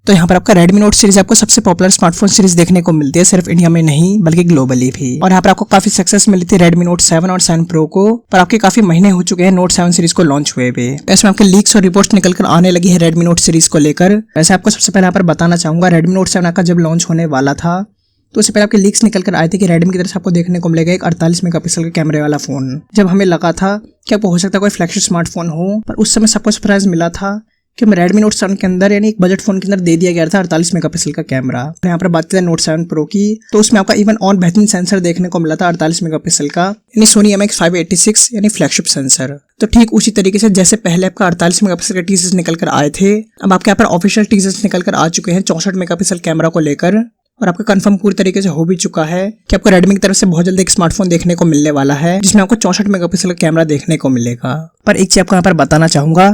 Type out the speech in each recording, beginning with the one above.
तो यहाँ पर आपका Redmi Note सीरीज आपको सबसे पॉपुलर स्मार्टफोन सीरीज देखने को मिलती है, सिर्फ इंडिया में नहीं बल्कि ग्लोबली भी। और यहाँ पर आपको काफी सक्सेस मिली थी Redmi Note 7 और 7 Pro को, पर आपके काफी महीने हो चुके हैं Note 7 सीरीज को लॉन्च हुए भी। इसमें आपके लीक्स और रिपोर्ट्स निकलकर आने लगी है Redmi Note सीरीज को लेकर। वैसे आपको सबसे पहले यहाँ पर बताना चाहूंगा, Redmi Note 7 आपका जब लॉन्च होने वाला था तो उससे पहले आपके लीक्स निकल कर आए थे कि Redmi की तरफ से आपको देखने को मिलेगा एक 48 मेगापिक्सल का कैमरे वाला फोन। जब हमें लगा था कि आपको हो सकता है कोई फ्लैगशिप स्मार्टफोन हो, पर उस समय सबको सरप्राइज मिला था कि Redmi Note 7 के अंदर यानी एक बजट फोन के अंदर दे दिया गया था 48 मेगापिक्सल का कैमरा। यहाँ पर बात करें Note 7 Pro की, तो उसमें आपका इवन और बेहतरीन सेंसर देखने को मिला था 48 मेगापिक्सल का, यानी Sony IMX586 यानी फ्लैगशिप सेंसर। तो ठीक उसी तरीके से जैसे पहले आपका 48 मेगापिक्सल के टीजर्स निकल कर आए थे, अब आपके यहाँ पर ऑफिशियल टीजर्स निकल कर आ चुके हैं 64 मेगापिक्सल कैमरा को लेकर। और आपका कंफर्म पूरी तरीके से हो भी चुका है कि आपको Redmi की तरफ से बहुत जल्दी एक स्मार्टफोन देखने को मिलने वाला है जिसमें आपको 64 मेगापिक्सल का कैमरा देखने को मिलेगा। पर एक चीज आपको यहाँ पर बताना चाहूंगा,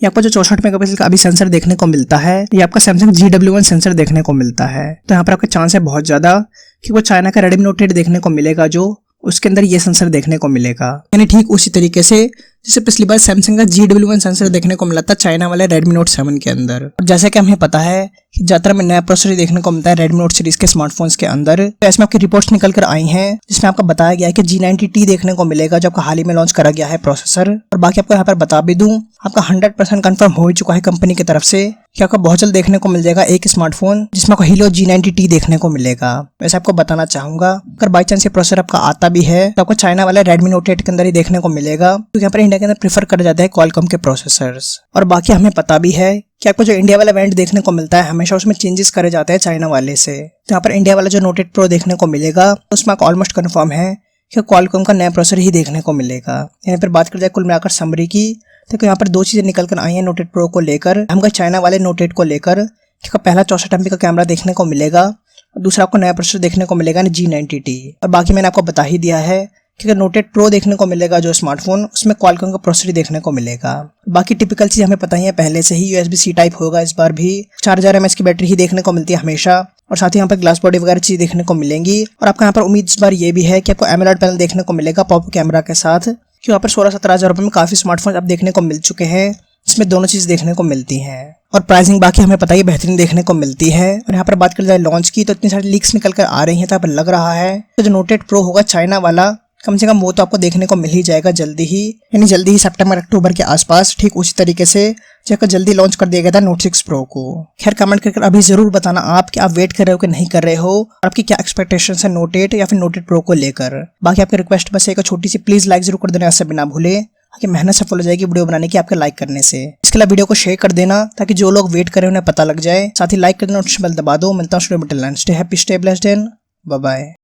ये आपको जो 64 मेगापिक्सल का अभी सेंसर देखने को मिलता है, ये आपका Samsung GW1 सेंसर देखने को मिलता है। तो यहाँ पर आपका चांस है बहुत ज्यादा कि वो चाइना का Redmi Note 8 देखने को मिलेगा जो उसके अंदर ये सेंसर देखने को मिलेगा, यानी ठीक उसी तरीके से जिससे पिछली बार Samsung का GW1 सेंसर देखने को मिला था चाइना वाले Redmi Note 7 के अंदर। और जैसे कि हमें पता है कि ज्यादातर में नया प्रोसेसर देखने को मिलता है Redmi Note सीरीज के स्मार्टफोन्स के अंदर। तो इसमें आपकी रिपोर्ट्स निकल कर आई हैं जिसमें आपको बताया गया है कि G90T देखने को मिलेगा जो आपका हाल ही में लॉन्च करा गया है प्रोसेसर। और बाकी आपको यहाँ पर बता भी दूं, आपका 100% कंफर्म हो चुका है कंपनी की तरफ से कि आपको बहुत जल्द देखने को मिल जाएगा एक स्मार्टफोन जिसमें आपको हीलो G90T देखने को मिलेगा। वैसे आपको बताना चाहूंगा, अगर बाई चांस ये प्रोसेसर आपका आता भी है तो आपको चाइना वाले Redmi Note 8 के अंदर ही देखने को मिलेगा, क्योंकि यहाँ पर इंडिया के अंदर प्रेफर करे जाते हैं Qualcomm के प्रोसेसर्स। और बाकी हमें पता भी है कि आपको जो इंडिया वाला वेरिएंट देखने को मिलता है हमेशा उसमें चेंजेस करे जाते हैं चाइना वाले से। तो यहाँ पर इंडिया वाला जो Note 8 Pro देखने को मिलेगा उसमें आपको ऑलमोस्ट कंफर्म है कि Qualcomm का नया प्रोसेसर ही देखने को मिलेगा। यहाँ पर बात कर जाए कुल मिलाकर समरी की, तो यहाँ पर दो चीजें निकल कर आई हैं Note 8 Pro को लेकर, हमको चाइना वाले Note 8 को लेकर कि पहला 64 MP का कैमरा देखने को मिलेगा और दूसरा आपको नया प्रोसेसर देखने को मिलेगा G90T। और बाकी मैंने आपको बता ही दिया है कि अगर Note 8 Pro देखने को मिलेगा जो स्मार्टफोन, उसमें Qualcomm का प्रोसेसर देखने को मिलेगा। बाकी टिपिकल चीज हमें पता ही है पहले से ही, USB-C टाइप होगा इस बार भी, 4000 mAh की बैटरी ही देखने को मिलती है हमेशा, और साथ ही यहाँ पर ग्लास बॉडी वगैरह चीज देखने को मिलेंगी। और आपका यहाँ पर उम्मीद इस बार ये भी है कि आपको AMOLED पैनल देखने को मिलेगा पॉप कैमरा के साथ, कि यहाँ पर 16-17 हजार रुपये में काफी स्मार्टफोन अब देखने को मिल चुके हैं जिसमें दोनों चीज देखने को मिलती हैं। और प्राइसिंग बाकी हमें पता ही बेहतरीन देखने को मिलती है। और यहाँ पर बात कर जाए लॉन्च की, तो इतनी सारी लीक्स निकल कर आ रही हैं, तो यहाँ पर लग रहा है तो जो Note 8 Pro होगा चाइना वाला, कम से कम वो तो आपको देखने को मिल ही जाएगा जल्दी ही, यानी जल्दी ही सितंबर अक्टूबर के आसपास, ठीक उसी तरीके से जब जल्दी लॉन्च कर दिया गया था Note 6 Pro को। खैर कमेंट करके अभी जरूर बताना आप कि आप वेट कर रहे हो कि नहीं कर रहे हो, और आपकी क्या एक्सपेक्टेशंस है Note 8 या फिर Note 8 Pro को लेकर। बाकी आपकी रिक्वेस्ट बस एक छोटी सी, प्लीज लाइक जरूर कर देना, इससे बिना भूले कि मेहनत सफल हो जाएगी वीडियो बनाने की आपके लाइक करने से। इसके अलावा वीडियो को शेयर कर देना ताकि जो लोग वेट कर रहे हैं उन्हें पता लग जाए। साथ ही लाइक कर देना, नोटिफिकेशन बेल दबा दो। मिलता हूँ stay happy, stay blessed and bye bye.